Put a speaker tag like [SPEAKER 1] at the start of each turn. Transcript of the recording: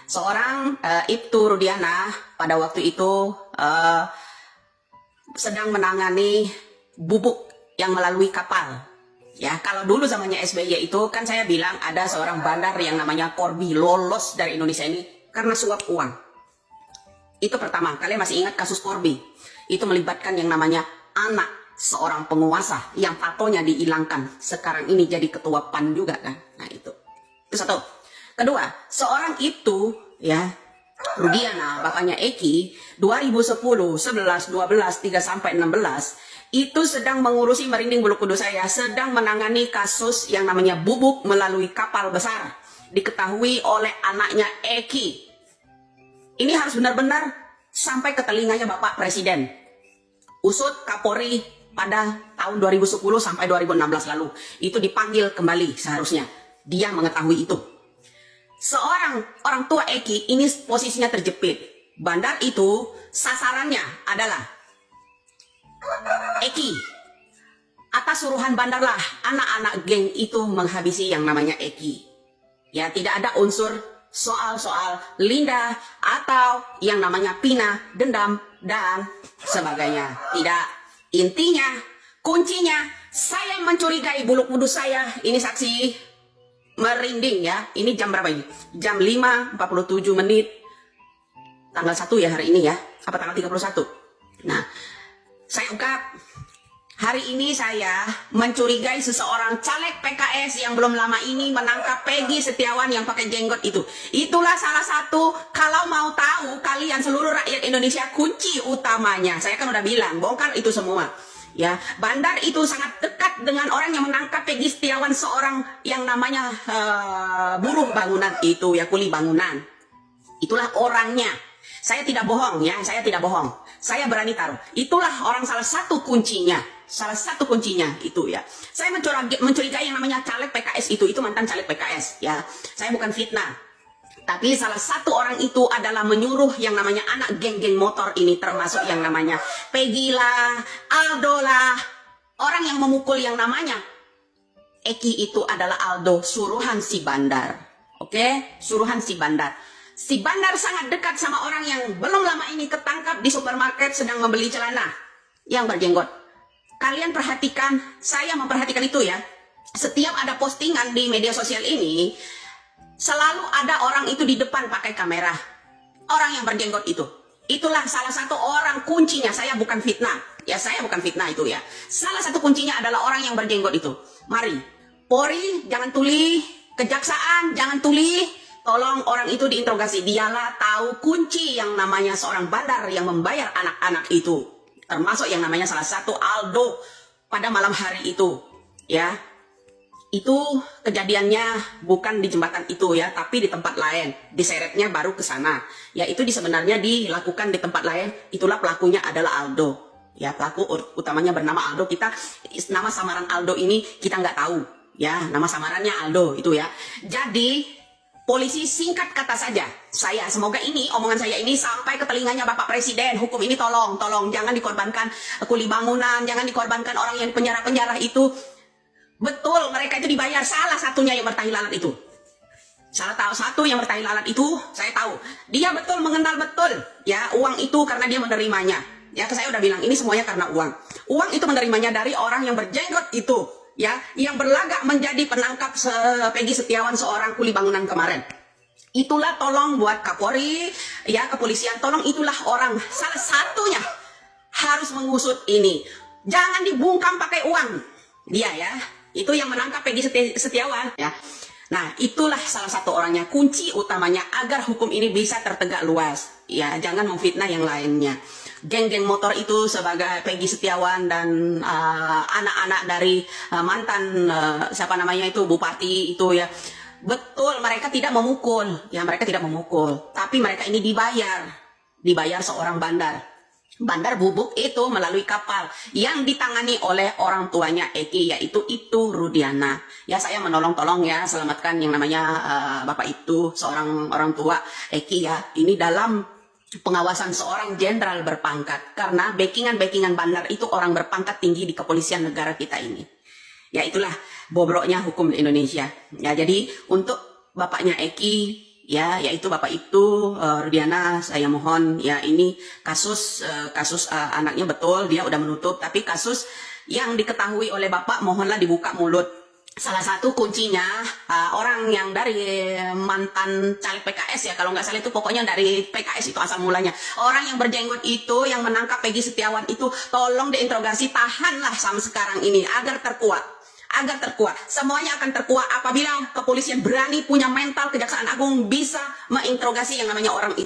[SPEAKER 1] Seorang Ibtu Rudiana pada waktu itu sedang menangani bubuk yang melalui kapal. Ya, kalau dulu zamannya SBY itu kan saya bilang ada seorang bandar yang namanya Corby lolos dari Indonesia ini karena suap uang. Itu pertama, kalian masih ingat kasus Corby? Itu melibatkan yang namanya anak seorang penguasa yang tatonya dihilangkan. Sekarang ini jadi ketua PAN juga kan. Nah itu satu. Kedua, seorang itu ya Rudiana, bapaknya Eki, 2010, 11, 12, 3 sampai 16 itu sedang mengurusi Merinding Bulu Kudus. Saya sedang menangani kasus yang namanya bubuk melalui kapal besar diketahui oleh anaknya Eki. Ini harus benar-benar sampai ke telinganya Bapak Presiden. Usut Kapolri pada tahun 2010 sampai 2016 lalu itu dipanggil kembali seharusnya. Dia mengetahui itu. Seorang orang tua Eki ini posisinya terjepit. Bandar itu sasarannya adalah Eki. Atas suruhan bandar lah anak-anak geng itu menghabisi yang namanya Eki. Ya, tidak ada unsur soal-soal Linda atau yang namanya Pina, dendam dan sebagainya. Tidak. Intinya, kuncinya saya mencurigai Bulu Kudus saya. Ini saksi Merinding ya. Ini jam berapa ini? Jam 5.47 menit. Tanggal 1 ya hari ini ya. Apa tanggal 31? Nah, saya ungkap. Hari ini saya mencurigai seseorang caleg PKS yang belum lama ini menangkap Peggy Setiawan yang pakai jenggot itu. Itulah salah satu, kalau mau tahu kalian seluruh rakyat Indonesia, kunci utamanya. Saya kan udah bilang, bongkar itu semua. Ya, bandar itu sangat dekat dengan orang yang menangkap Peggy Setiawan, seorang yang namanya buruh bangunan itu ya, kuli bangunan. Itulah orangnya. Saya tidak bohong ya, saya tidak bohong. Saya berani taruh. Itulah orang salah satu kuncinya. Salah satu kuncinya itu ya. Saya mencurigai yang namanya caleg PKS itu mantan caleg PKS ya. Saya bukan fitnah. Tapi salah satu orang itu adalah menyuruh yang namanya anak geng-geng motor ini, termasuk yang namanya Peggy lah, Aldo lah. Orang yang memukul yang namanya Eki itu adalah Aldo, suruhan si bandar. Oke? Suruhan si bandar. Si bandar sangat dekat sama orang yang belum lama ini ketangkap di supermarket sedang membeli celana yang berjenggot. Kalian perhatikan, saya memperhatikan itu ya. Setiap ada postingan di media sosial ini, selalu ada orang itu di depan pakai kamera. Orang yang berjenggot itu. Itulah salah satu orang kuncinya. Saya bukan fitnah. Ya, saya bukan fitnah itu ya. Salah satu kuncinya adalah orang yang berjenggot itu. Mari, Polri jangan tuli, kejaksaan jangan tuli. Tolong orang itu diinterogasi. Dialah tahu kunci yang namanya seorang bandar yang membayar anak-anak itu. Termasuk yang namanya salah satu Aldo pada malam hari itu. Ya. Itu kejadiannya bukan di jembatan itu ya, tapi di tempat lain. Diseretnya baru ke sana. Ya, itu sebenarnya dilakukan di tempat lain. Itulah pelakunya adalah Aldo. Ya, pelaku utamanya bernama Aldo. Kita nama samaran Aldo ini kita nggak tahu. Ya, nama samarannya Aldo itu ya. Jadi polisi singkat kata saja, saya semoga ini omongan saya ini sampai ke telinganya Bapak Presiden. Hukum ini tolong jangan dikorbankan kuli bangunan, jangan dikorbankan orang yang penjara-penjara itu. Betul, mereka itu dibayar. Salah satunya yang bertahi lalat itu. Salah satu yang bertahi lalat itu, saya tahu. Dia betul mengenal betul ya uang itu karena dia menerimanya. Ya, saya udah bilang ini semuanya karena uang. Uang itu menerimanya dari orang yang berjenggot itu. Ya, yang berlagak menjadi penangkap Peggy Setiawan seorang kuli bangunan kemarin. Itulah tolong buat Kapolri, ya kepolisian, tolong itulah orang salah satunya harus mengusut ini. Jangan dibungkam pakai uang. Dia ya, itu yang menangkap Peggy Setiawan ya. Nah, itulah salah satu orangnya, kunci utamanya agar hukum ini bisa tertegak luas. Ya, jangan memfitnah yang lainnya. Geng-geng motor itu sebagai Peggy Setiawan dan anak-anak dari mantan siapa namanya itu bupati itu ya. Betul, mereka tidak memukul. Ya, mereka tidak memukul, tapi mereka ini dibayar seorang bandar bubuk itu melalui kapal yang ditangani oleh orang tuanya Eki, yaitu Ibtu Rudiana. Ya, saya menolong-tolong ya, selamatkan yang namanya Bapak itu, seorang orang tua Eki ya. Ini dalam pengawasan seorang jenderal berpangkat, karena backingan bandar itu orang berpangkat tinggi di kepolisian negara kita ini. Ya, itulah bobroknya hukum di Indonesia. Ya, jadi untuk bapaknya Eki ya, yaitu Bapak Ibtu Rudiana. Saya mohon ya, ini kasus anaknya betul dia udah menutup, tapi kasus yang diketahui oleh Bapak mohonlah dibuka mulut. Salah satu kuncinya orang yang dari mantan caleg PKS ya, kalau nggak salah itu pokoknya dari PKS itu asal mulanya. Orang yang berjenggot itu yang menangkap Peggy Setiawan itu tolong diinterogasi, tahanlah sampai sekarang ini agar terkuat. Agar terkuat, semuanya akan terkuat apabila kepolisian berani punya mental, Kejaksaan Agung bisa menginterogasi yang namanya orang itu.